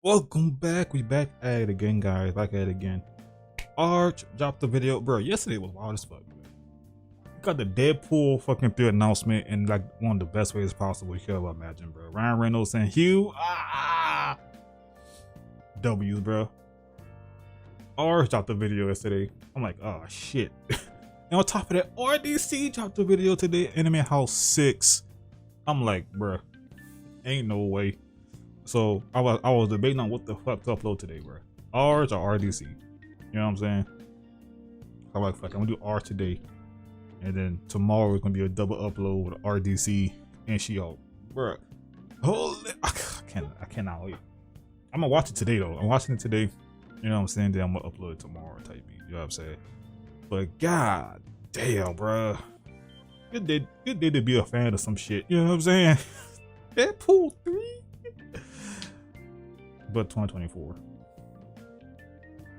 Welcome back. We back at it again, guys. Back at it again. Arch dropped the video, bro. Yesterday was wild as fuck, man. Got the Deadpool fucking 3 announcement in like one of the best ways possible you could ever imagine, bro. Ryan Reynolds and Hugh. W's, bro. Arch dropped the video yesterday. I'm like, oh shit. And on top of that, RDC dropped the video today. Anime House 6. I'm like, bro, ain't no way. So I was debating on what the fuck to upload today, bro. Arch or RDC. You know what I'm saying? I'm like, fuck, I'm gonna do Arch today. And then tomorrow it's gonna be a double upload with RDC and She-Hulk. Bro. Holy, I cannot wait. I'm gonna watch it today though. I'm watching it today. You know what I'm saying? Then I'm gonna upload it tomorrow type beat. You know what I'm saying? But god damn, bro. Good day to be a fan of some shit. You know what I'm saying? Deadpool 3. But 2024,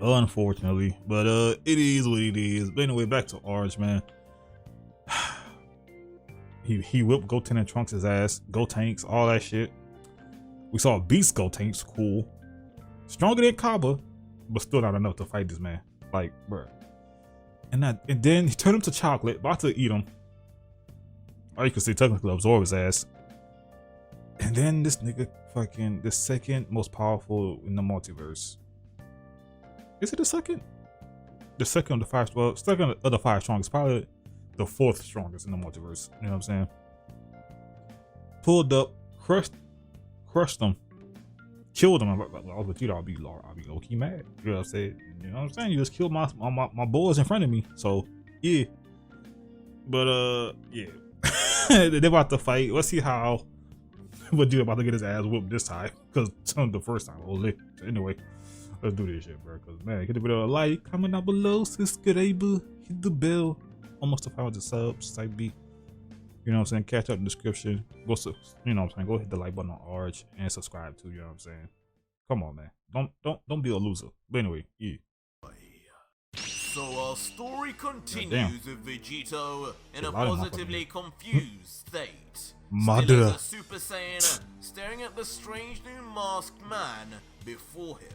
unfortunately, but it is what it is. But anyway, back to Arch, man. he whipped Goten and Trunks' ass, Gotenks, all that shit. We saw Beast Gotenks, cool, stronger than Kaba, but still not enough to fight this man, like, bruh. And then he turned him to chocolate, about to eat him, or you could say technically absorb his ass. And then this nigga fucking the second most powerful in the multiverse. Is it the second? The second of the five, well, second of the 5 strongest, probably the 4th strongest in the multiverse. You know what I'm saying? Pulled up, crushed them, killed them. I was with you, I'll be low key mad. You know what I'm saying? You know what I'm saying? You just killed my boys in front of me. So yeah. But yeah. They're about to fight. Let's see how. But dude about to get his ass whooped this time, because the first time, holy. Anyway, let's do this shit, bro. Because man, hit the video a like, comment down below, subscribe, hit the bell, almost to 500 subs, type beat. You know what I'm saying? Catch up in the description. Go, you know what I'm saying? Go hit the like button on Arch and subscribe too. You know what I'm saying? Come on, man. Don't be a loser. But anyway, yeah. So our story continues with Vegito in a positively confused state. Still as a Super Saiyan, staring at the strange new masked man before him.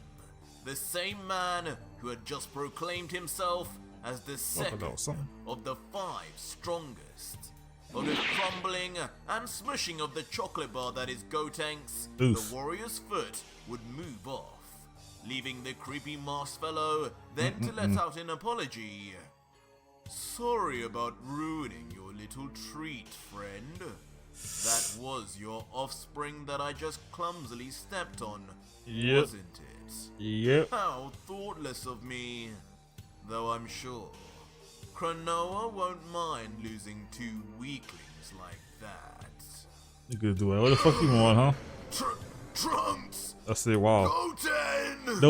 The same man who had just proclaimed himself as the second of the 5 strongest. On the crumbling and smushing of the chocolate bar that is Gotenks, the warrior's foot would move off, leaving the creepy masked fellow then to let out an apology. Sorry about ruining your little treat, friend. That was your offspring that I just clumsily stepped on, wasn't it? Yep. How thoughtless of me. Though I'm sure Cronoa won't mind losing 2 weaklings like that. You could do it. What the fuck you want, huh? Trunks! I said, wow. Goten! They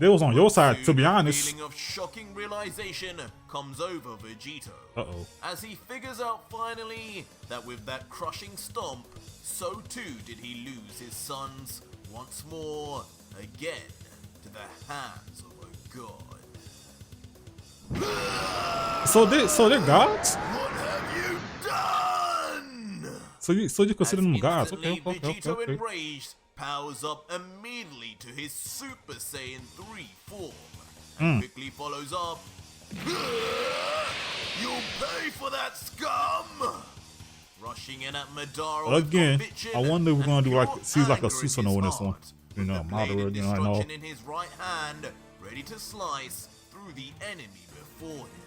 was on your side, to be honest. A feeling of shocking realization comes over Vegito. As he figures out finally that with that crushing stomp, so too did he lose his sons once more, again, to the hands of a god. So they're gods? What have you done? So you consider them gods? Okay. Vegito enraged powers up immediately to his Super Saiyan 3 form, and quickly follows up. You'll pay for that, scum! Rushing in at Madara again. I wonder if we're gonna do like seems like a Susanoo in this one. You know, Madara, you know, I know. In his right hand, ready to slice through the enemy before him.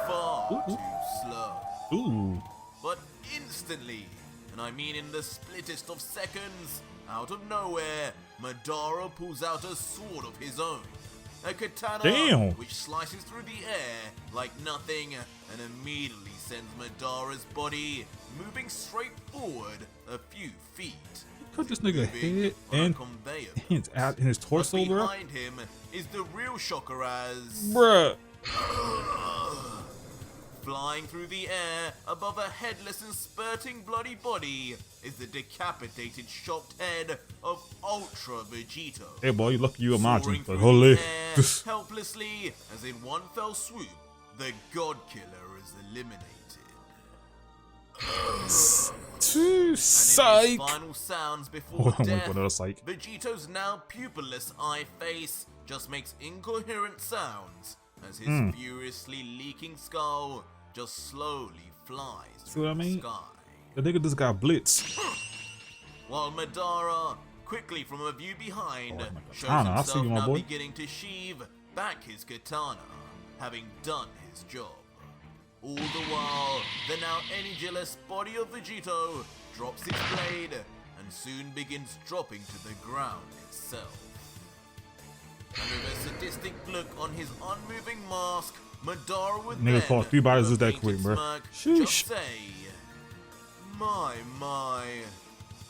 Far too slow. But instantly, and I mean in the splittest of seconds, out of nowhere, Madara pulls out a sword of his own. A katana which slices through the air like nothing and immediately sends Madara's body moving straight forward a few feet. Cut this nigga head and his torso, bro. Behind him is the real shocker as... Bruh. Flying through the air above a headless and spurting bloody body is the decapitated shocked head of Ultra Vegito. Hey boy, you lucky you imagine, but holy. Helplessly, as in one fell swoop, the God Killer is eliminated. Psych. Final sounds before death, Psych. Vegito's now pupilless eye face just makes incoherent sounds as his furiously leaking skull just slowly flies through the sky. The nigga just got blitzed. While Madara, quickly from a view behind, shows Katana, himself now beginning to sheath back his katana, having done his job. All the while, the now energyless body of Vegito drops its blade and soon begins dropping to the ground itself. And with a sadistic look on his unmoving mask, Madara would nigga called 3 bodies is that quick, bro. Just say, my,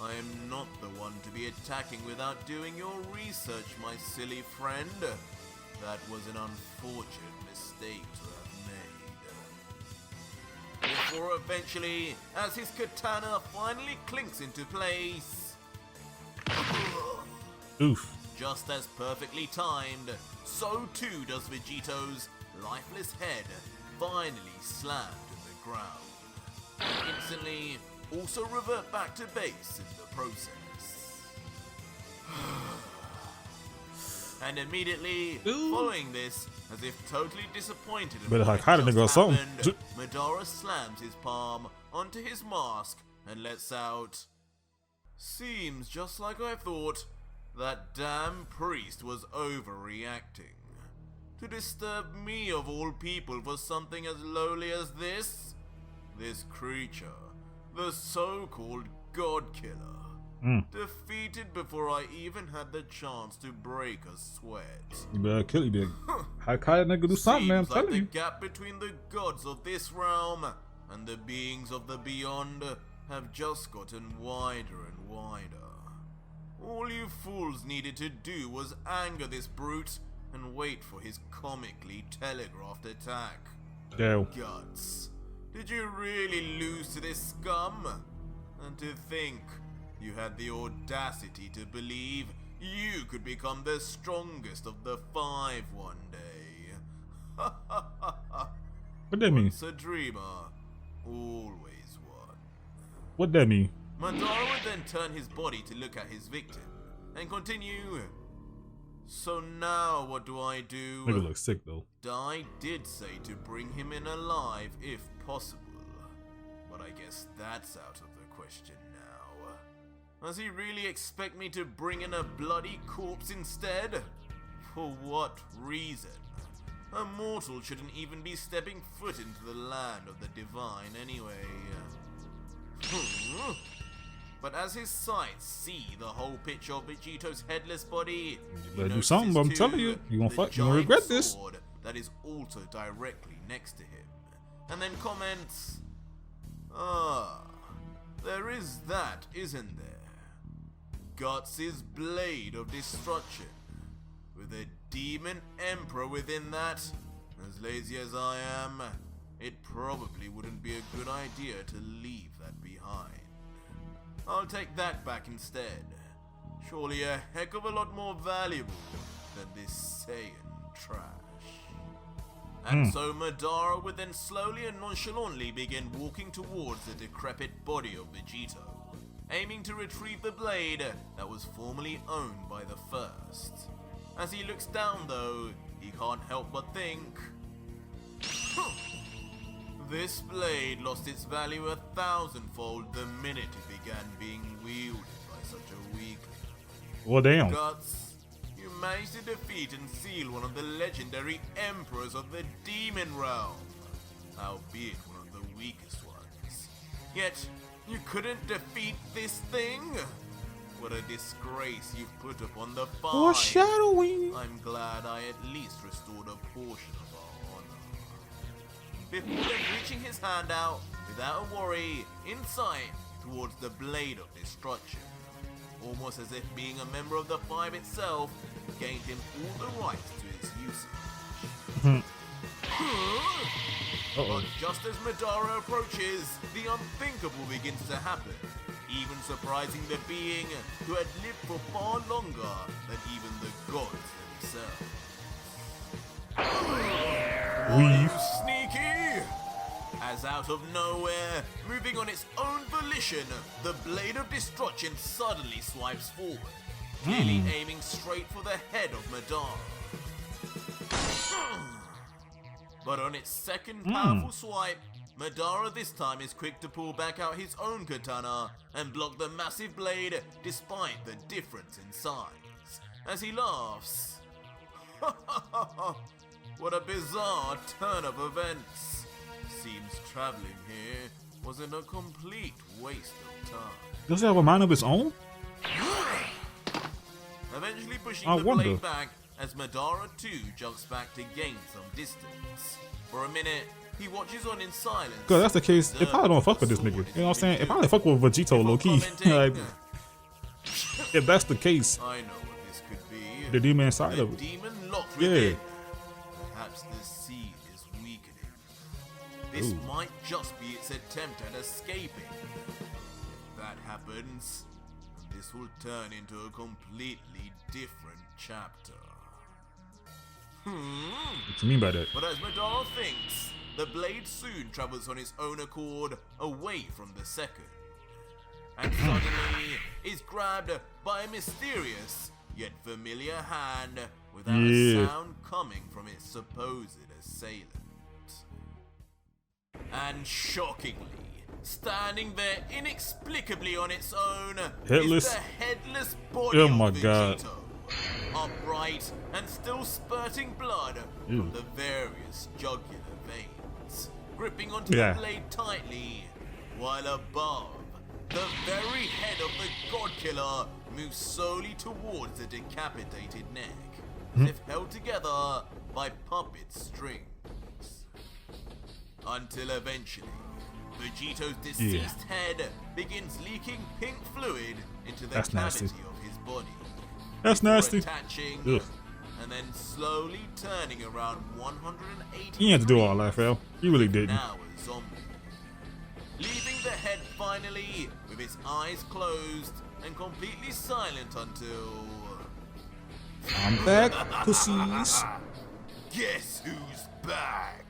I am not the one to be attacking without doing your research, my silly friend. That was an unfortunate mistake to have made. Before eventually, as his katana finally clinks into place, oof. Just as perfectly timed, so too does Vegito's lifeless head finally slam to the ground. And instantly, also revert back to base in the process. And immediately, following this, as if totally disappointed in what had just happened, Madara slams his palm onto his mask and lets out, "Seems just like I thought. That damn priest was overreacting. To disturb me of all people for something as lowly as this? This creature, the so-called God Killer, defeated before I even had the chance to break a sweat. You better kill him, big. How can that nigga do something, man? I'm telling you. The gap between the gods of this realm and the beings of the beyond have just gotten wider and wider. All you fools needed to do was anger this brute and wait for his comically telegraphed attack. Damn. Guts. Did you really lose to this scum? And to think you had the audacity to believe you could become the strongest of the 5 one day. What that mean? Once a dreamer, always one. What that mean? Madara would then turn his body to look at his victim and continue. So now what do I do? Nigga looks sick though. I did say to bring him in alive if possible, but I guess that's out of the question now. Does he really expect me to bring in a bloody corpse instead? For what reason? A mortal shouldn't even be stepping foot into the land of the divine anyway. But as his sights see the whole picture of Vegito's headless body, you better do something, I'm telling you. You're gonna regret this. That is also directly next to him. And then comments, there is that, isn't there? Guts' blade of destruction. With a demon emperor within that, as lazy as I am, it probably wouldn't be a good idea to leave that behind. I'll take that back instead. Surely a heck of a lot more valuable than this Saiyan trash. And so Madara would then slowly and nonchalantly begin walking towards the decrepit body of Vegito, aiming to retrieve the blade that was formerly owned by the first. As he looks down though, he can't help but think, this blade lost its value 1,000-fold the minute it began being wielded by such a weakling. Well, damn. Guts, you managed to defeat and seal one of the legendary emperors of the demon realm, albeit one of the weakest ones. Yet, you couldn't defeat this thing? What a disgrace you've put upon the five. Foreshadowing. I'm glad I at least restored a portion of our honor. Before then reaching his hand out, without a worry, in sight, towards the blade of destruction. Almost as if being a member of the Five itself gained him all the rights to its usage. But just as Madara approaches, the unthinkable begins to happen, even surprising the being who had lived for far longer than even the gods themselves. Are you sneaky? as out of nowhere, moving on its own volition, the Blade of Destruction suddenly swipes forward, clearly aiming straight for the head of Madara. But on its second powerful swipe, Madara this time is quick to pull back out his own katana and block the massive blade despite the difference in size, as he laughs. What a bizarre turn of events. Seems traveling here wasn't a complete waste of time. Does it have a mind of its own? Eventually pushing the blade back as Madara too jumps back to gain some distance. For a minute, he watches on in silence. Cause that's the case, it probably don't fuck with this nigga. You know what I'm saying? It probably fuck with Vegito low key. Like, if that's the case, I know what this could be. the demon inside of it. Demon locked within. Perhaps the seed is weakening. This might just be its attempt at escaping. If that happens, this will turn into a completely different chapter. What you mean by that? But as Madara thinks, the blade soon travels on its own accord away from the second, and suddenly is grabbed by a mysterious yet familiar hand without a sound coming from its supposed assailant. And shockingly, standing there inexplicably on its own Headless? is the headless body Oh of my Vegito. God. Upright and still spurting blood from the various jugular veins, gripping onto the blade tightly, while above, the very head of the God Killer moves slowly towards the decapitated neck, as if held together by puppet strings. Until eventually, Vegito's deceased head begins leaking pink fluid into the cavity of his body. That's nasty. Attaching, and then slowly turning around 180. You had to do all that, fam. You really didn't. Now a zombie. Leaving the head finally with its eyes closed and completely silent until... I'm back, pussies. Guess who's back?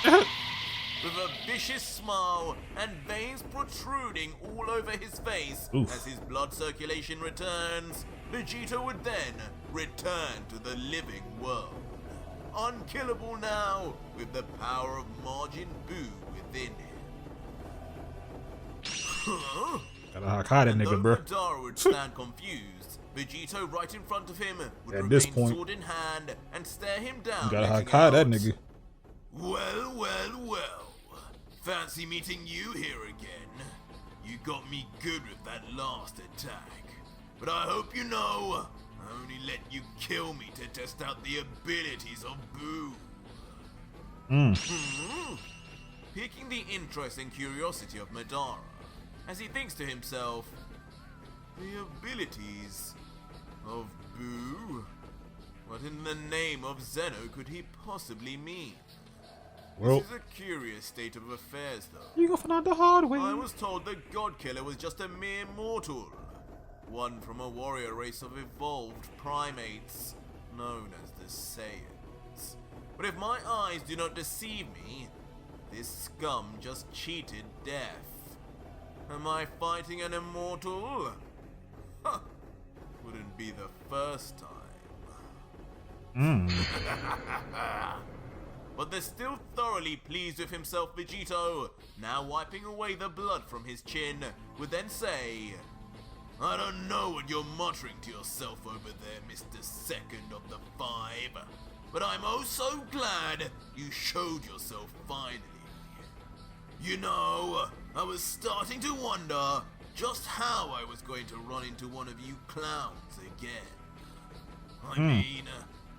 With a vicious smile and veins protruding all over his face as his blood circulation returns, Vegito would then return to the living world. Unkillable now, with the power of Majin Buu within him. Gotta hide that nigga, bro. Madara would stand confused, Vegito right in front of him would At remain this point, sword in hand and stare him down. You gotta hide that nigga. Well, well, well. Fancy meeting you here again. You got me good with that last attack. But I hope you know, I only let you kill me to test out the abilities of Buu. Piquing the interest and curiosity of Madara, as he thinks to himself, the abilities of Buu? What in the name of Zeno could he possibly mean? Well, this is a curious state of affairs, though. You gonna find out the hard way. I was told the God Killer was just a mere mortal, one from a warrior race of evolved primates known as the Saiyans. But if my eyes do not deceive me, this scum just cheated death. Am I fighting an immortal? Huh. Wouldn't be the first time. But the still thoroughly pleased with himself Vegito, now wiping away the blood from his chin, would then say, I don't know what you're muttering to yourself over there, Mr. Second of the Five, but I'm oh so glad you showed yourself finally. You know, I was starting to wonder just how I was going to run into one of you clowns again. I mean,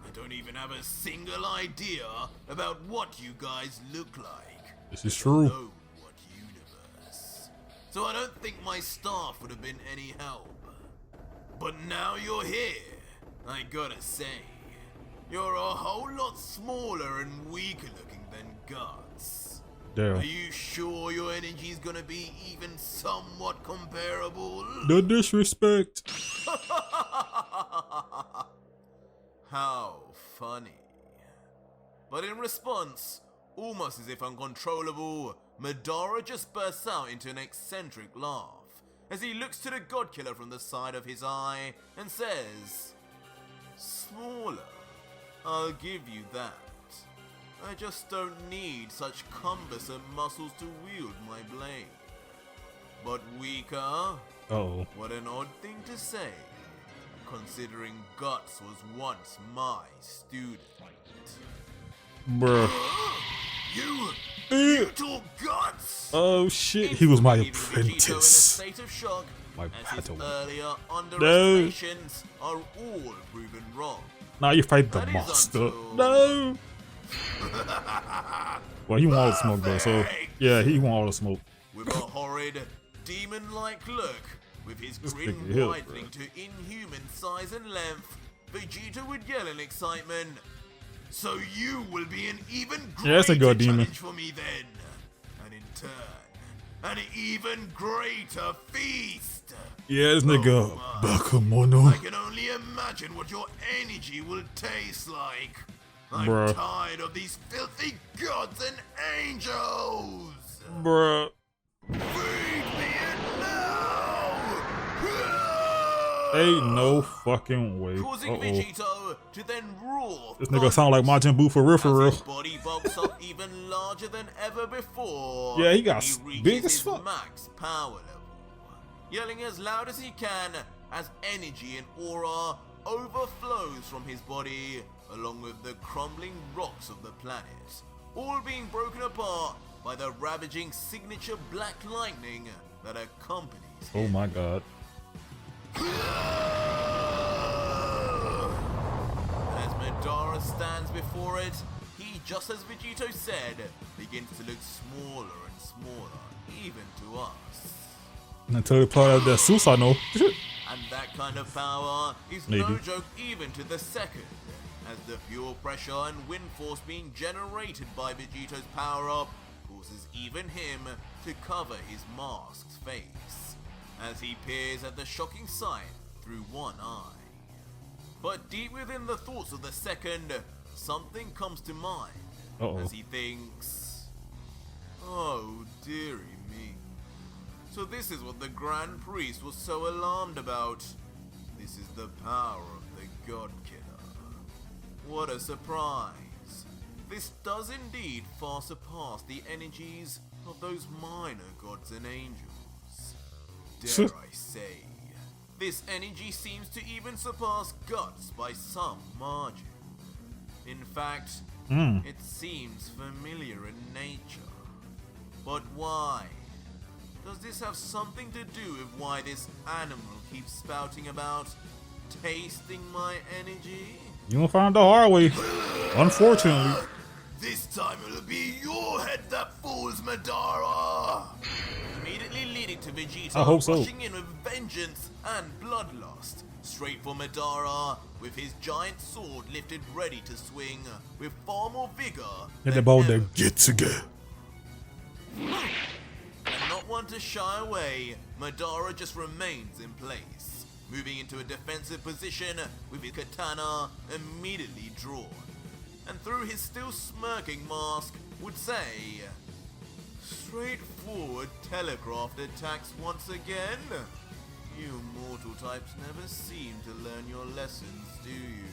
I don't even have a single idea about what you guys look like. This is true. What universe. So I don't think my staff would have been any help. But now you're here, I gotta say, you're a whole lot smaller and weaker looking than Guts. Damn. Are you sure your energy's gonna be even somewhat comparable? The disrespect. How funny. But in response, almost as if uncontrollable, Madara just bursts out into an eccentric laugh as he looks to the God Killer from the side of his eye and says, "Smaller, I'll give you that. I just don't need such cumbersome muscles to wield my blade. But weaker? Oh. What an odd thing to say, considering Guts was once my student." Bruh. You told Guts? Oh shit, he was my Vegito in a apprentice. state of shock, My as his Padawan. earlier underestimations are all proven wrong. Now you fight the That is monster. until- No. Well, he want all the smoke though, so yeah, he want all the smoke. With a horrid, demon-like look, with his This grin nigga hell, widening to inhuman size and length, Vegeta would yell in excitement, "So you will be an even greater Yeah, that's a good demon. challenge for me then, and in turn, an even greater feast." Yeah, this nigga my. Bakemono. I can only imagine what your energy will taste like. I'm Bruh. tired of these filthy gods and angels. Bruh. Feed me it now! Ain't no fucking way. Causing Vegito to then roar. This nigga sound like Majin Buu for real, for as real. his body bulks up even larger than ever before. Yeah, he got when reaches big as his fuck. max power level, yelling as loud as he can as energy and aura overflows from his body, along with the crumbling rocks of the planet, all being broken apart by the ravaging signature black lightning that accompanies Oh him. my god. As Madara stands before it, he, just as Vegito said, begins to look smaller and smaller, even to us. Until they play out that Susanoo. And that kind of power is no Maybe. joke even to the second, as the pure pressure and wind force being generated by Vegito's power-up causes even him to cover his masked face, as he peers at the shocking sight through one eye. But deep within the thoughts of the second, something comes to mind, Uh-oh. as he thinks, "Oh, dearie me. So this is what the Grand Priest was so alarmed about. This is the power of the God Killer. What a surprise. This does indeed far surpass the energies of those minor gods and angels. Dare I say, this energy seems to even surpass Guts by some margin. In fact, it seems familiar in nature. But why? Does this have something to do with why this animal keeps spouting about tasting my energy? You gonna find the hard way. Unfortunately. This time it'll be your head that falls, Madara! Immediately leading to Vegeta I hope so. rushing in with vengeance and bloodlust, straight for Madara, with his giant sword lifted ready to swing, with far more vigor Get than the ball ever to get together. And not one to shy away, Madara just remains in place, moving into a defensive position with his katana immediately drawn. And through his still smirking mask, would say, "Straightforward telegraphed attacks once again? You mortal types never seem to learn your lessons, do you?"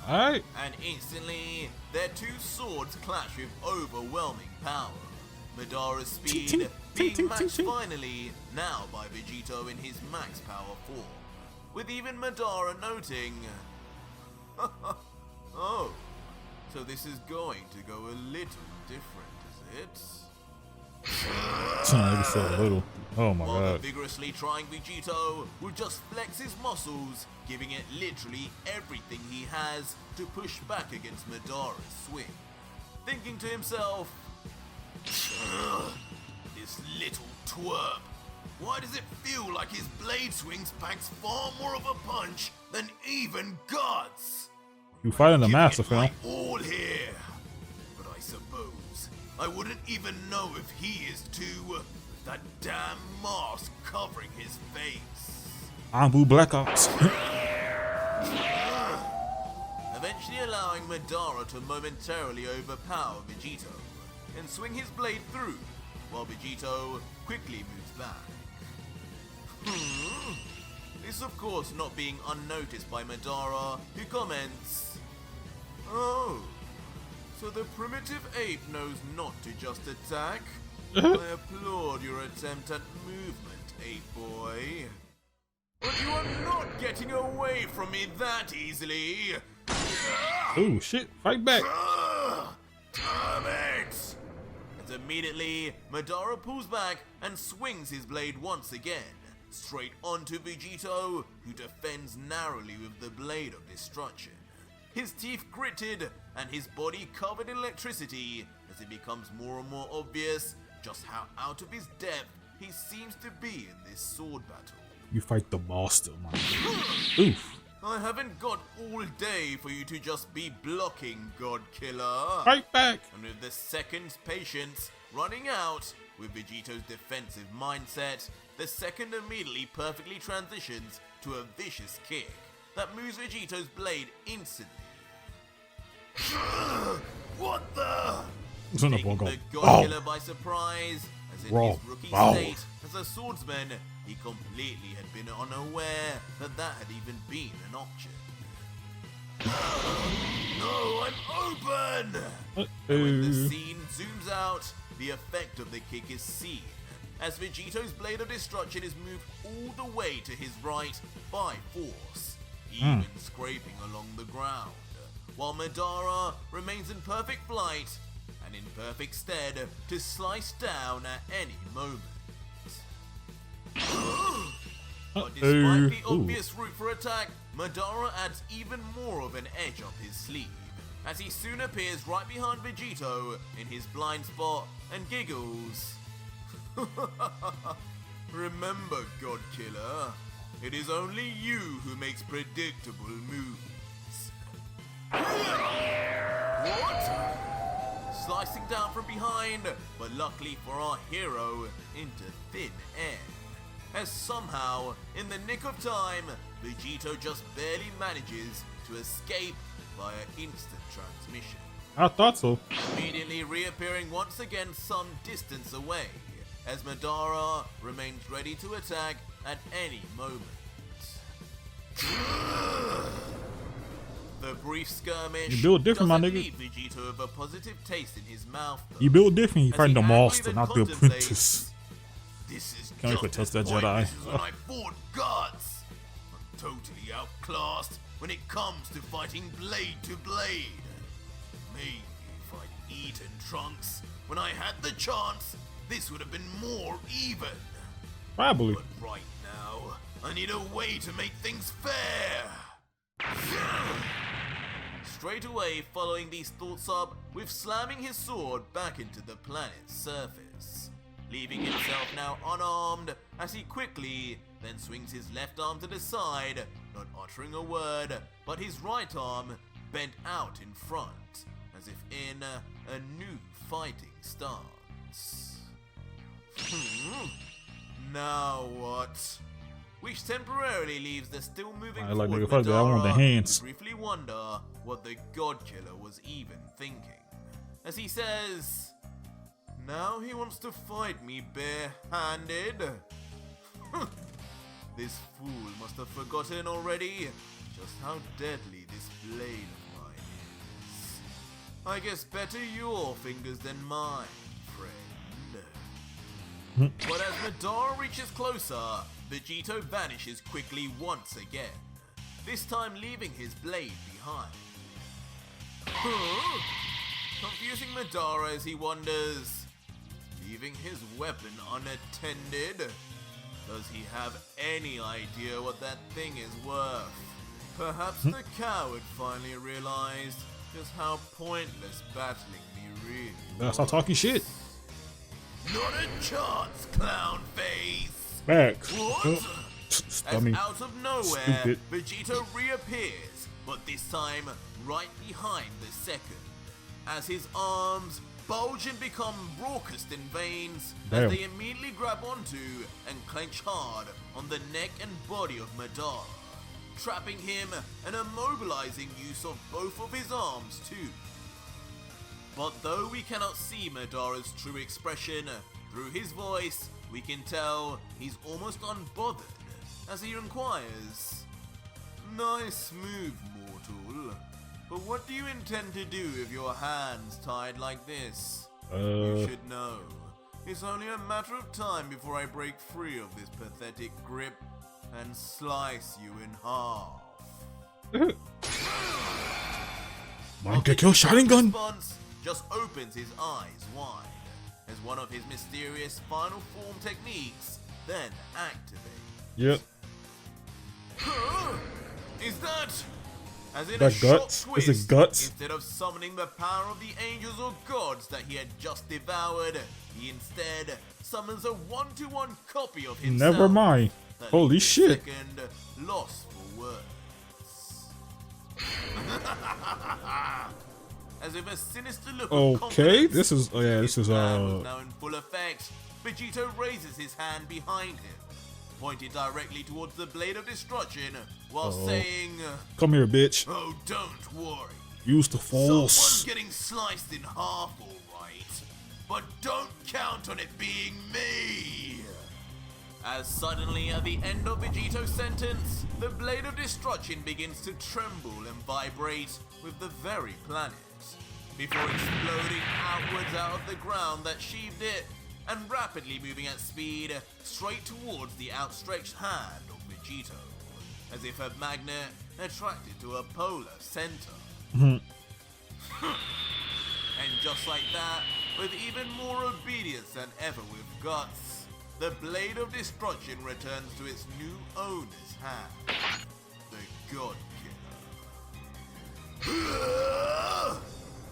Alright. And instantly, their two swords clash with overwhelming power. Madara's speed Ting, ting, being ting, ting, matched ting. finally, now by Vegito in his max power form, with even Madara noting, "Oh, so this is going to go a little different, is it?" Maybe so a little. Oh my While the god. vigorously trying Vegito would just flex his muscles, giving it literally everything he has to push back against Madara's swing, thinking to himself, "Ugh, this little twerp. Why does it feel like his blade swings packs far more of a punch than even Guts? You fighting the Giving master, it fam. my all here. But I suppose I wouldn't even know if he is too, with that damn mask covering his face." Ambu Black Ops. eventually allowing Madara to momentarily overpower Vegito and swing his blade through, while Vegito quickly moves back. This of course not being unnoticed by Madara, who comments, "Oh, so the primitive ape knows not to just attack? I applaud your attempt at movement, ape boy. But you are not getting away from me that easily." Oh shit, fight back. Damn it! As immediately, Madara pulls back and swings his blade once again, straight onto Vegito, who defends narrowly with the Blade of Destruction. His teeth gritted and his body covered in electricity as it becomes more and more obvious just how out of his depth he seems to be in this sword battle. You fight the master, man. Oof. I haven't got all day for you to just be blocking, God Killer. Fight back. And with the second's patience running out, with Vegito's defensive mindset, the second immediately perfectly transitions to a vicious kick that moves Vegito's blade instantly. What the? Taking the God Killer by surprise, as in his rookie state as a swordsman, he completely had been unaware that that had even been an option. No, I'm open! And when the scene zooms out, the effect of the kick is seen, as Vegito's Blade of Destruction is moved all the way to his right by force, even scraping along the ground, while Madara remains in perfect flight and in perfect stead to slice down at any moment. But despite the obvious route for attack, Madara adds even more of an edge up his sleeve, as he soon appears right behind Vegito in his blind spot and giggles. Remember, God Killer, it is only you who makes predictable moves. What? Slicing down from behind, but luckily for our hero, into thin air. As somehow, in the nick of time, Vegito just barely manages to escape via instant transmission. I thought so. Immediately reappearing once again some distance away, as Madara remains ready to attack at any moment. The brief skirmish you build different, my doesn't nigga. leave Vegito with a positive taste in his mouth, though, You build different. You as fighting he the master, angrily not the then apprentice. This is Can't just contest as that Jedi. pointless as when I fought guts. I'm totally outclassed when it comes to fighting blade to blade. Maybe if I'd eaten Trunks when I had the chance, this would have been more even. Probably. But right now, I need a way to make things fair. Straight away following these thoughts up with slamming his sword back into the planet's surface, leaving himself now unarmed as he quickly then swings his left arm to the side, not uttering a word, but his right arm bent out in front, as if in a new fighting stance. Now what? Which temporarily leaves the still moving Like, forward nigga, fuck that, I want the Madara hands. to briefly wonder what the God Killer was even thinking, as he says, "Now he wants to fight me bare-handed? This fool must have forgotten already just how deadly this blade of mine is. I guess better your fingers than mine, friend." But as Madara reaches closer, Vegito vanishes quickly once again, this time leaving his blade behind. Confusing Madara as he wonders, leaving his weapon unattended? Does he have any idea what that thing is worth? Perhaps the coward finally realized just how pointless battling me really was. Stop talking shit. Not a chance, clown face! Back. What? I As mean, out of nowhere, stupid. Vegito reappears, but this time right behind the second, as his arms bulge and become raucous in veins, Damn. as they immediately grab onto and clench hard on the neck and body of Madara, trapping him and immobilizing use of both of his arms too. But though we cannot see Madara's true expression, through his voice we can tell he's almost unbothered as he inquires, "Nice move, mortal. But what do you intend to do with your hands tied like this? You should know. It's only a matter of time before I break free of this pathetic grip and slice you in half." Mangekyo Sharingan response just opens his eyes wide as one of his mysterious final form techniques then activates. Yep. Is that? As in That a shock guts? twist, Is it guts? instead of summoning the power of the angels or gods that he had just devoured, he instead summons a one-to-one copy of himself. Never mind. that Holy leaves shit. Second, lost for words. As if a sinister look of Okay, confidence, this is this is plan was now in full effect. Vegito raises his hand behind him, pointed directly towards the blade of destruction, while saying, come here, bitch. "Oh, don't worry. Use the Someone's force. getting sliced in half, all right. But don't count on it being me." As suddenly at the end of Vegito's sentence, the blade of destruction begins to tremble and vibrate with the very planet, before exploding outwards out of the ground that sheathed it, and rapidly moving at speed straight towards the outstretched hand of Vegito, as if a magnet attracted to a polar center. And just like that, with even more obedience than ever with guts, the blade of destruction returns to its new owner's hand, the God Killer.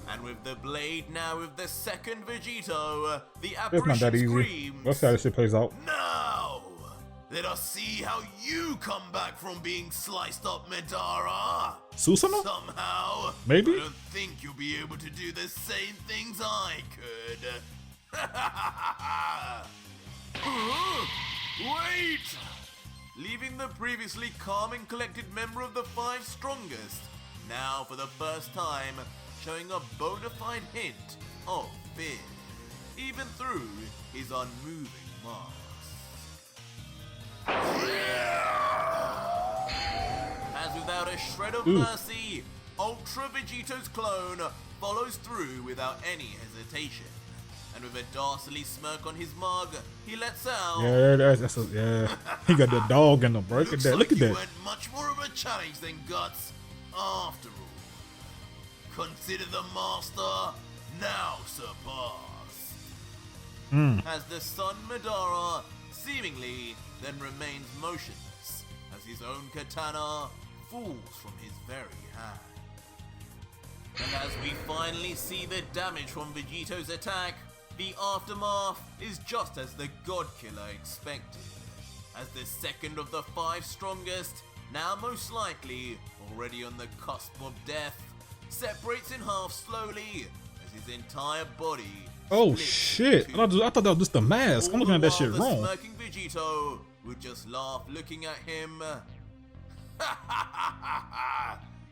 And with the blade now with the second Vegito, the It's not apparition that easy. screams, Let's see how this shit plays out. "Now, let us see how you come back from being sliced up, Madara. Susanoo? Somehow, Maybe? I don't think you'll be able to do the same things I could." Wait! Leaving the previously calm and collected member of the Five Strongest, now for the first time showing a bona fide hint of fear, even through his unmoving mask. As without a shred of mercy, Ultra Vegito's clone follows through without any hesitation. And with a dastardly smirk on his mug, he lets out, Yeah. He got the dog in him, bro. Look at that. Look at you that. weren't much more of a challenge than Guts, after all. Consider the master now surpassed." As the son Madara seemingly then remains motionless, as his own katana falls from his very hand. And as we finally see the damage from Vegito's attack, the aftermath is just as the God Killer expected, as the second of the Five Strongest, now most likely already on the cusp of death, separates in half slowly as his entire body. Oh splits shit! in two. I thought that was just a mask. I'm All looking at the that shit while the wrong. smirking Vegito would just laugh, looking at him.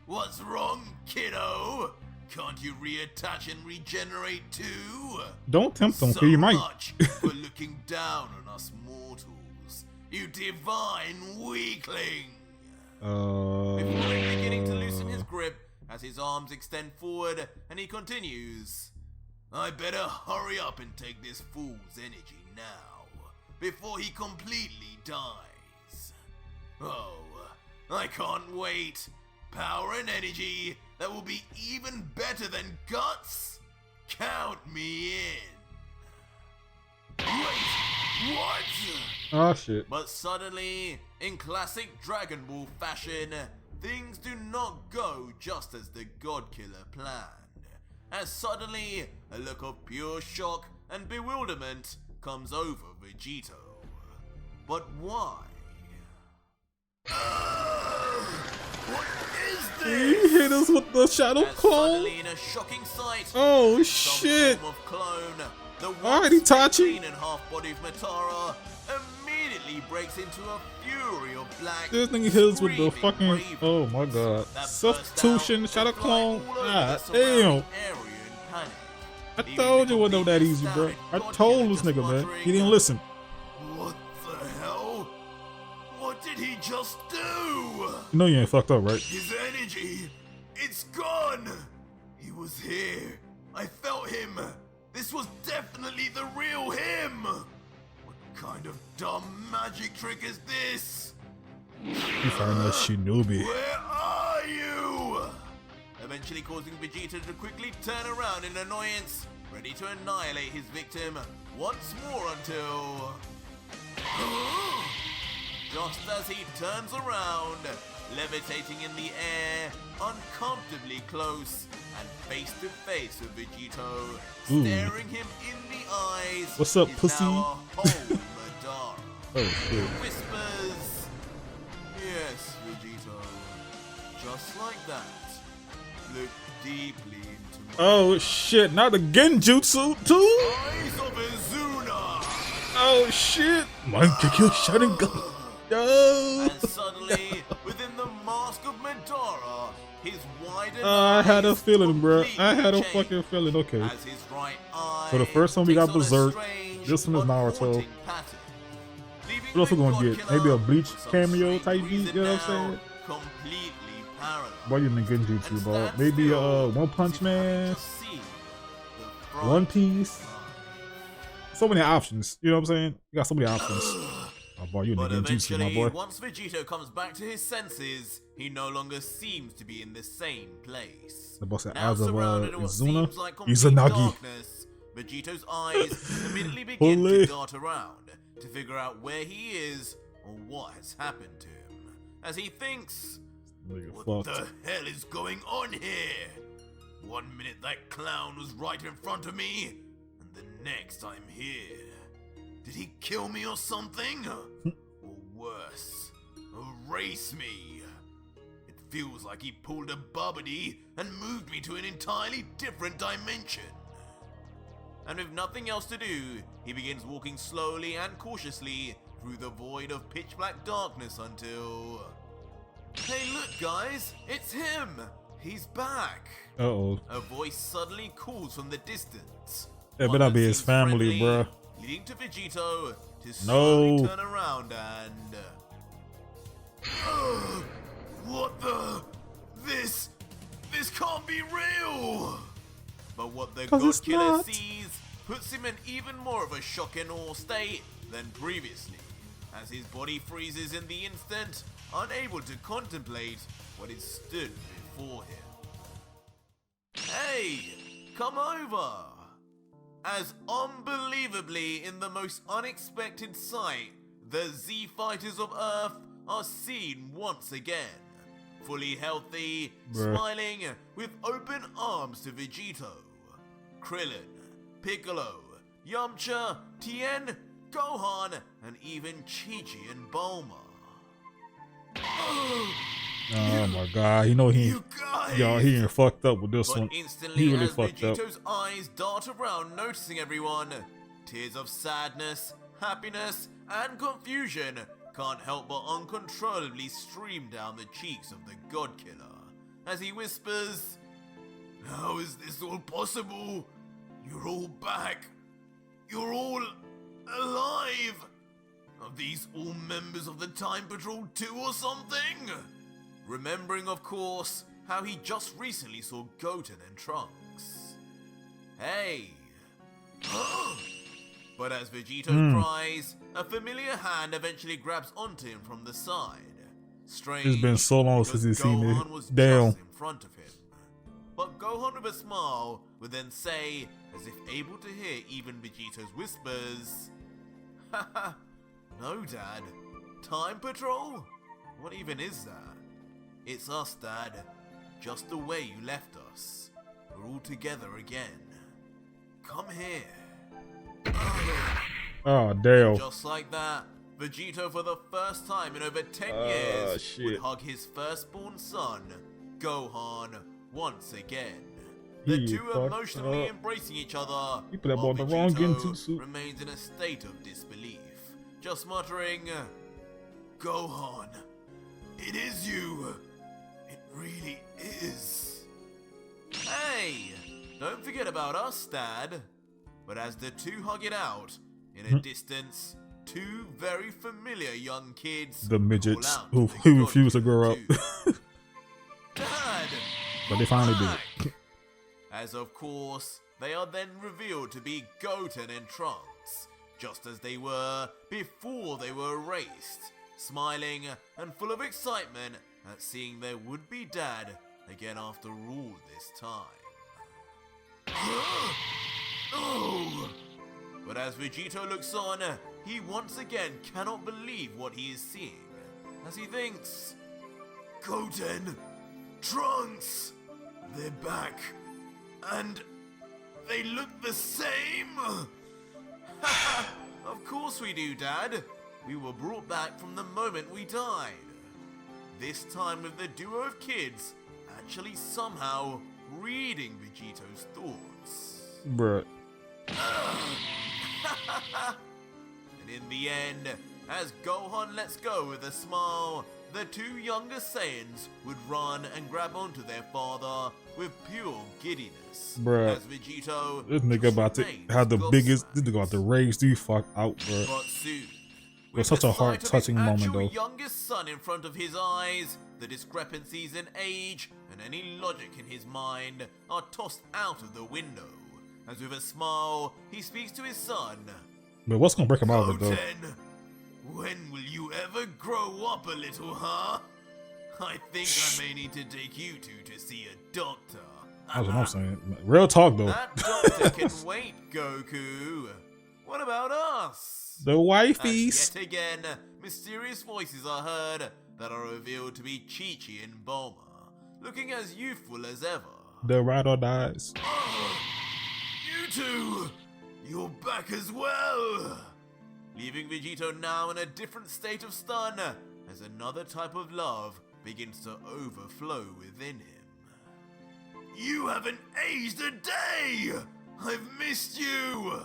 "What's wrong, kiddo? Can't you reattach and regenerate too? Don't tempt him, So he might. much for looking down on us mortals, you divine weakling." Before beginning to loosen his grip as his arms extend forward, and he continues, "I better hurry up and take this fool's energy now, before he completely dies. Oh, I can't wait. Power and energy that will be even better than guts? Count me in." Wait, what? Oh shit. But suddenly, in classic Dragon Ball fashion, things do not go just as the God Killer planned, as suddenly a look of pure shock and bewilderment comes over Vegito. But why? What is He this? hit us with the shadow As clone. suddenly in a shocking sight, Oh some shit. form of clone, the Alright, Itachi. clean and half-bodied Madara immediately immediately breaks into a fury of black. This nigga hits with the screaming fucking. bravery Oh my god. that Substitution, burst shot a out to clone. fly all over God the surrounding damn. area in panic. I Leaving told the you it wasn't that completely easy, bro. astounded I God told Killer this just nigga, man. muttering, He didn't listen. What the hell? What did he just do? You know you ain't fucked up, right? His energy, it's gone. He was here. I felt him. This was definitely the real him. What kind of dumb magic trick is this? You find that shinobi. Where are you? Eventually causing Vegeta to quickly turn around in annoyance, ready to annihilate his victim once more until... Just as he turns around, levitating in the air, uncomfortably close, and face to face with Vegito, staring him in the eyes. What's up, is pussy? now a whole Madara. Oh shit. Whispers, yes, Vegito. Just like that. Look deeply into my Oh shit, not the genjutsu too? eyes of Izuna. Oh shit. My Kikyo shouting gun. Yo. And suddenly, within the mask of Madara, his widened I had a eyes feeling, bro. I had a completely fucking feeling. Okay. as his right eye So the first one we takes got on a Berserk. strange This one is but Naruto. haunting pattern, leaving What else we the gonna God get? Killer Maybe a Bleach for some cameo strange type beat, reason you know what I'm now saying? Completely paralyzed. Why you in genjutsu, And bro? stands Maybe still One Punch as if having Man, just seen the front One Piece. line. So many options. You know what I'm saying? You got so many options. Oh boy, you in the But genjutsu, my eventually, boy. once Vegito comes back to his senses, he no longer seems to be in the same place. The boss said Now eyes of surrounded in what Izuna. seems like complete Izanagi. darkness, Vegito's eyes immediately begin Holy. to dart around to figure out where he is or what has happened to him. As he thinks, Nigga what fucked. the hell is going on here? 1 minute that clown was right in front of me, and the next I'm here. Did he kill me or something? Or worse, erase me? It feels like he pulled a Bubbity and moved me to an entirely different dimension. And with nothing else to do, he begins walking slowly and cautiously through the void of pitch black darkness until... Hey look guys, it's him! He's back! Uh-oh. A voice suddenly calls from the distance. That One better be that his seems family, friendly, bruh. Leading to Vegito to slowly No. turn around and... what the... This can't be real! But what the 'Cause God it's Killer not. sees puts him in even more of a shock and awe state than previously, as his body freezes in the instant, unable to contemplate what is stood before him. Hey, come over! As unbelievably in the most unexpected sight, the Z Fighters of Earth are seen once again. Fully healthy, Bruh. smiling, with open arms to Vegito. Krillin, Piccolo, Yamcha, Tien, Gohan, and even Chi-Chi and Bulma. Oh my god, you know he You guys! y'all he ain't fucked up with this But one. instantly, He really as fucked up. Vegito's eyes dart around, noticing everyone, tears of sadness, happiness, and confusion can't help but uncontrollably stream down the cheeks of the God Killer, as he whispers, "How is this all possible? You're all back. You're all alive. Are these all members of the Time Patrol too or something?" Remembering, of course, how he just recently saw Goten and Trunks. Hey! But as Vegito cries, a familiar hand eventually grabs onto him from the side. Strange, It's been so long because since he's seen Gohan it. was Damn. just in front of him. But Gohan with a smile would then say, as if able to hear even Vegito's whispers, "Haha, no Dad, Time Patrol? What even is that? It's us, Dad. Just the way you left us. We're all together again. Come here." Oh damn. Just like that, Vegito for the first time in over 10 years would shit. hug his firstborn son, Gohan, once again. The He two fucked emotionally up. embracing each other, He put that boy while in the wrong Vegito genjutsu. remains in a state of disbelief, just muttering, Gohan, it is you. It really is. Hey, don't forget about us, Dad. But as the two hug it out, in a distance, two very familiar young kids, the midgets who refuse to grow up. Dad, but they finally did. As of course, they are then revealed to be Goten and Trunks, just as they were before they were erased, smiling and full of excitement at seeing their would-be dad again after all this time. Oh! But as Vegito looks on, he once again cannot believe what he is seeing, as he thinks, Goten, Trunks, they're back, and they look the same. Of course we do, Dad. We were brought back from the moment we died. This time with the duo of kids actually somehow reading Vegito's thoughts. Bruh. And in the end, as Gohan lets go with a smile, the two younger Saiyans would run and grab onto their father with pure giddiness. Bruh. As Vegito, This nigga about to have the biggest. This nigga about to raise the fuck out, bruh. But soon, It was such a heart-touching moment, though. Youngest son in front of his eyes, the discrepancies in age and any logic in his mind are tossed out of the window. As with a smile, he speaks to his son. But what's gonna break him out of it, though? Goten, when will you ever grow up a little, huh? I think I may need to take you two to see a doctor. That's what I'm saying. Real talk, though. That doctor can wait, Goku. What about us? The wifeys. Yet again, mysterious voices are heard that are revealed to be Chi-Chi and Bulma, looking as youthful as ever. The ride or dies. You two! You're back as well! Leaving Vegito now in a different state of stun, as another type of love begins to overflow within him. You haven't aged a day! I've missed you!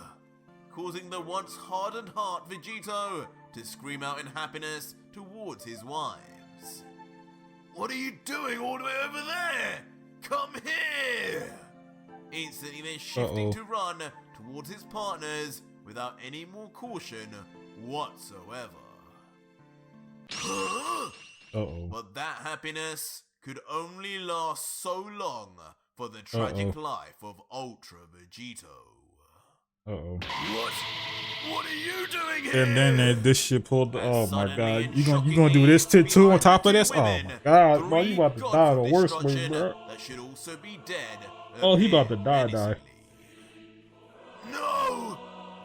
Causing the once hardened heart Vegito to scream out in happiness towards his wives. What are you doing all the way over there? Come here! Instantly then shifting to run towards his partners without any more caution whatsoever. But that happiness could only last so long for the tragic life of Ultra Vegito. What are you doing here? And then this shit pulled. Oh my god, you gonna do this shit too on top of this? Oh my god, bro, you about to die the worst way, bro. That should also be dead. Oh, he about to die. No,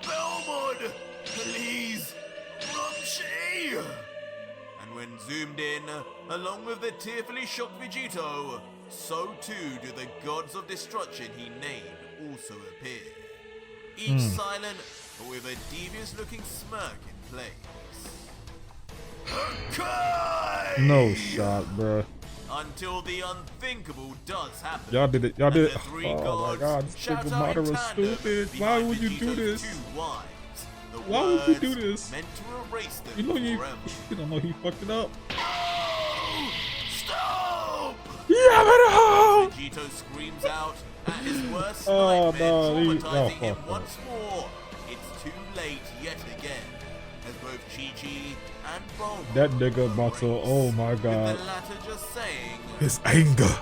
Belmont, please, Rumshi. And when zoomed in, along with the tearfully shocked Vegito, so too do the gods of destruction he named also appear. Each silent, but with a devious-looking smirk in place. No shot, bruh. Until the unthinkable does happen. Y'all did it. Y'all did it. Oh my god, this nigga Madara was stupid. Why would you do this? Why would you do this? Meant to erase them you don't know he fucked it up. No! Stop! Yeah, Vegito screams out at his worst nightmare, traumatizing him once more. It's too late yet again, as both Chi-Chi and Bulma, that nigga about to, oh my god. with the latter just saying, his anger,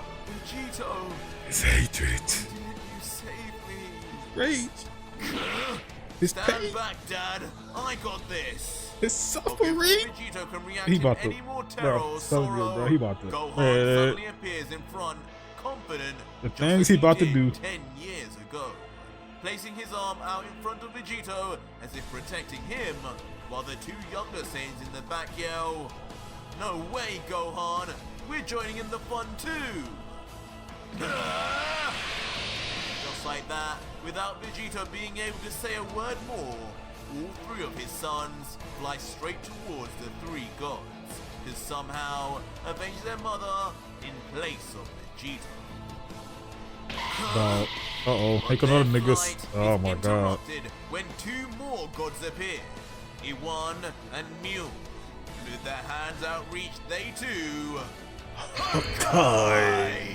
Vegito, his hatred, didn't you save me? rage, his Stand pain, back, Dad. I got this. his suffering. Vegito can react He about in to, any more terror bro, or so sorrow. good, bro. He about to. Gohan suddenly appears in front, confident. The just things as he about to did do. 10 years ago, placing his arm out in front of Vegito as if protecting him, while the two younger Saiyans in the back yell, "No way, Gohan! We're joining in the fun too!" Just like that, without Vegito being able to say a word more, all three of his sons fly straight towards the three gods to somehow avenge their mother in place of Vegito. Ain't another niggas. Oh my god. When two more gods appear, Iwan and Mule. With their hands outreached, they too. Okay.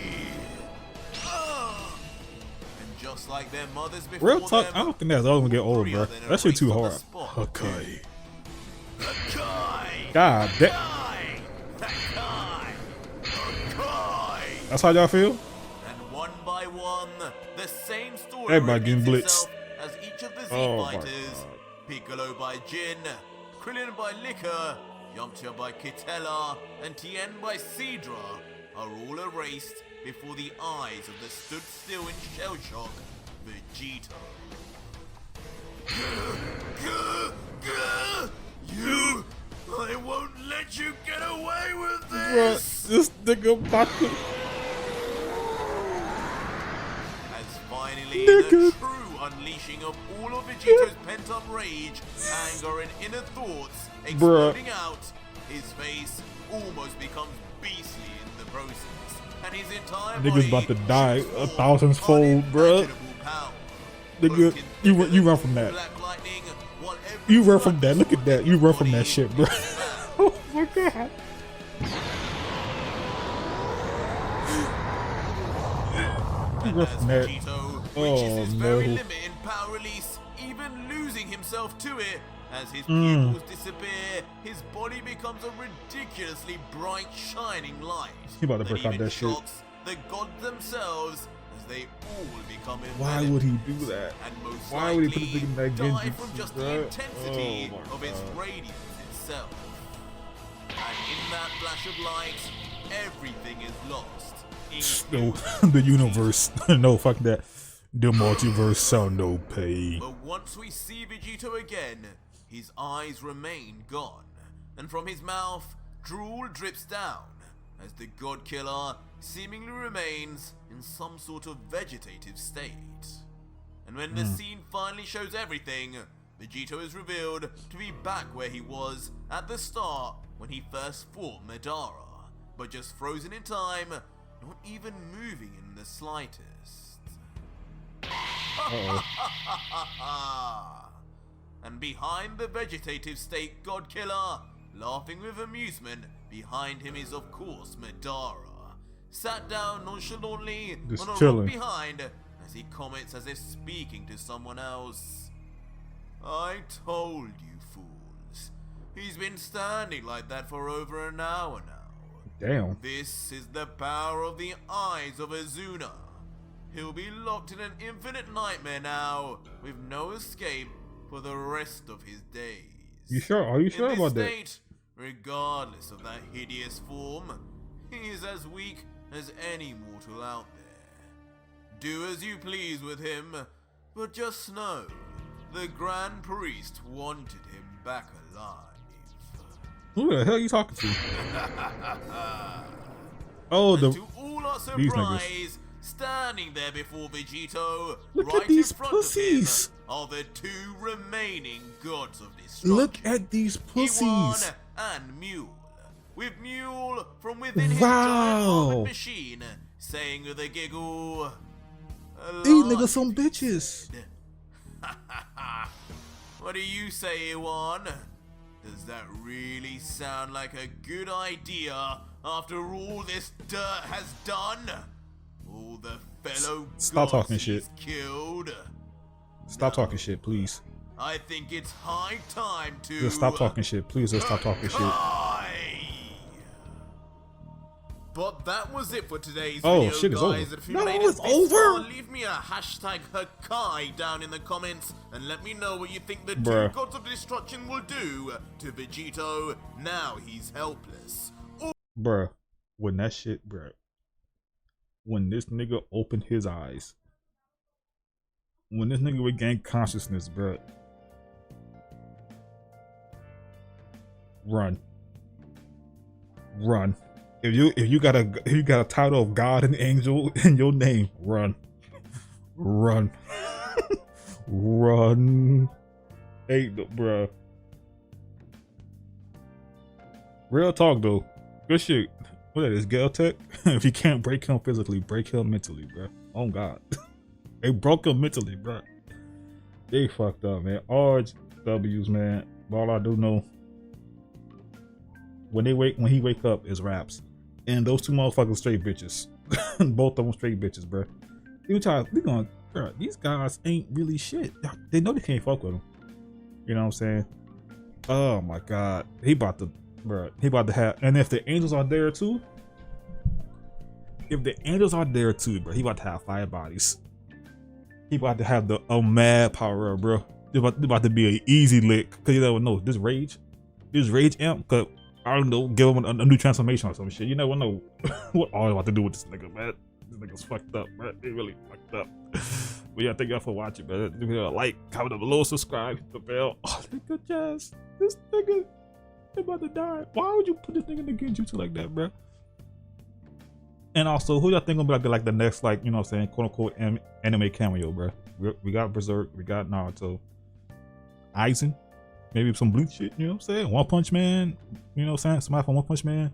And just like their mothers before Real talk, them, I don't think that's all gonna get old, bro. That shit too hard. Okay. God damn. That's how y'all feel? And one by one, the same story Everybody getting repeats blitzed. itself as each of the Z Oh fighters, Piccolo by Jin, Krillin by Liquor, Yamcha by Kitella, and Tien by Sidra, are all erased before the eyes of the stood still in shell shock, Vegito. You! I won't let you get away with this! Bruh, this nigga fucking. As finally, the true unleashing of all of Vegito's pent-up rage, anger, and inner thoughts exploding out, his face almost becomes beastly in the process, and his entire Nigga's body about to die shoots 1,000-fold, bruh. unimaginable power. Nigga, you run from that. Black lightning, while You every run from that. Look at that. You run from that body shit, bro. Oh my god. And Run as from that. Vegito Oh, reaches his very no. limit in power release, even losing himself to it, as his pupils disappear, his body becomes a ridiculously bright, shining light. He about to break out even that shit. shocks the gods themselves as they all become Why enveloped would he do that? and most Why would he put likely this nigga in that die Genjutsu, from just bruh? the intensity Oh my of its God. radiance itself. And in that flash of light, everything is lost. No, the universe. No, fuck that. The multiverse saw no pain. But once we see Vegito again, his eyes remain gone, and from his mouth, drool drips down, as the God Killer seemingly remains in some sort of vegetative state. And when the scene finally shows everything, Vegito is revealed to be back where he was at the start when he first fought Madara, but just frozen in time, not even moving in the slightest. And behind the vegetative state God Killer, laughing with amusement, behind him is of course Madara, sat down nonchalantly Just on a chilling. rock behind, as he comments as if speaking to someone else. I told you fools, he's been standing like that for over an hour now. Damn. This is the power of the eyes of Azuna. He'll be locked in an infinite nightmare now, with no escape for the rest of his days. You sure? Are you sure in about this that? state, regardless of that hideous form, he is as weak as any mortal out there. Do as you please with him, but just know, the Grand Priest wanted him back alive. Who the hell are you talking to? Oh, And the to all our these surprise, standing there before Vegito, Look right at these in front pussies. of him, are the two remaining gods of destruction. look at these Iwan pussies. and Mule. With Mule from within his Wow. giant armored machine, saying with a giggle, These niggas some bitches. What do you say, Iwan? Does that really sound like a good idea after all this dirt has done? All the fellow Stop gods talking shit. he's killed? Stop talking shit, please. I think it's high time to Just stop talking shit. Please just stop talking shit. die. But that was it for today's Oh, video, shit is guys. over. If you No, made it's it this over. far, leave me a hashtag Hakai down in the comments and let me know what you think the Bruh. two gods of destruction will do to Vegito now he's helpless. Bruh, when that shit, bruh. When this nigga opened his eyes. When this nigga regained consciousness, bruh. Run. Run. If you got a title of God and angel in your name, run. Run. Run. Hey, bruh. Real talk though. Good shit. What is Gale Tech? If you can't break him physically, break him mentally, bruh. Oh God. They broke him mentally, bruh. They fucked up, man. RWs, man. But all I do know, when he wake up is raps, and those two motherfuckers straight bitches. Both of them straight bitches, bro. Bro, these guys ain't really shit. They know they can't fuck with them. You know what I'm saying? Oh my god, he about to have. And if the angels are there too, bro, he about to have 5 bodies. He about to have the mad power up, bro. This about to be an easy lick, cause you never know. This rage amp could, I don't know, give him a new transformation or some shit. You never know what all about to do with this nigga, man. This nigga's fucked up, man. They really fucked up. But yeah, thank y'all for watching, man. Give me a like, comment below, subscribe, hit the bell. Oh, nigga, Jazz, this nigga about to die. Why would you put this nigga in the Genjutsu like that, bro? And also, who y'all think gonna be like the next, like, you know what I'm saying, quote unquote anime cameo, bro? We got Berserk, we got Naruto, Aizen, maybe some Bleach shit, you know what I'm saying? One Punch Man, you know what I'm saying? Somebody from One Punch Man,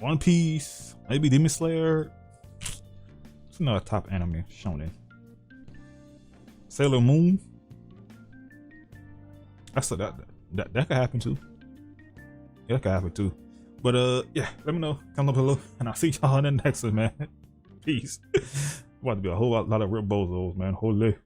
One Piece, maybe Demon Slayer. It's another top anime shonen. Sailor Moon. That could happen too. Yeah, that could happen too. But yeah, let me know. Comment below, and I'll see y'all in the next one, man. Peace. About to be a whole lot of real bozos, man. Holy.